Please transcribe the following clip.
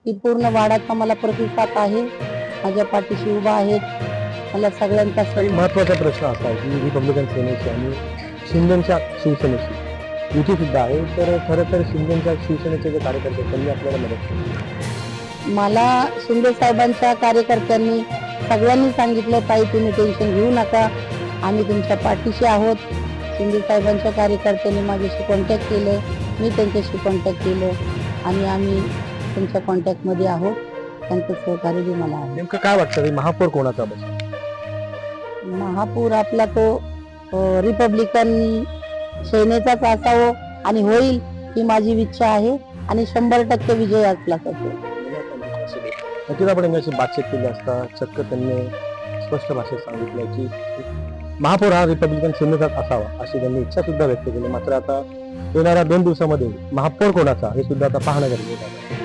की पूर्ण वाडाचा मला प्रतिसाद आहे, माझ्या पाठीशी उभा आहेत. मला सगळ्यांचा काही महत्वाचा प्रश्न असा आहे की रिपब्लिकन सेनेची आणि शिंदेच्या शिवसेनेची युती सुद्धा आहे, तर खरं तर शिंदेच्या शिवसेनेचे जे कार्यकर्ते आहेत, त्यांनी आपल्याला मदत केली. मला शिंदे साहेबांच्या कार्यकर्त्यांनी सगळ्यांनी सांगितलं, ताई तुम्ही टेन्शन घेऊ नका, आम्ही तुमच्या पाठीशी आहोत. शिंदे साहेबांच्या कार्यकर्त्यांनी माझ्याशी कॉन्टॅक्ट केलं, मी त्यांच्याशी कॉन्टॅक्ट केलं आणि आम्ही त्यांच्या कॉन्टॅक्टमध्ये आहोत. त्यांचं सहकार्य बी मला आहे. नेमकं काय वाटतं की महापौर कोणाचा बस? महापौर आपला तो रिपब्लिकन सेनेचाच असावं आणि होईल ही माझी इच्छा आहे आणि 100% विजय असलाच असेल. नक्कीच आपण यांच्याशी बातचीत केली असता चक्क त्यांनी स्पष्ट भाषेत सांगितलं की महापौर हा रिपब्लिकन सेनेचाच असावा अशी त्यांनी इच्छा सुद्धा व्यक्त केली. मात्र आता येणाऱ्या 2 दिवसामध्ये महापौर कोणाचा हे सुद्धा आता पाहणं गरजेचं आहे.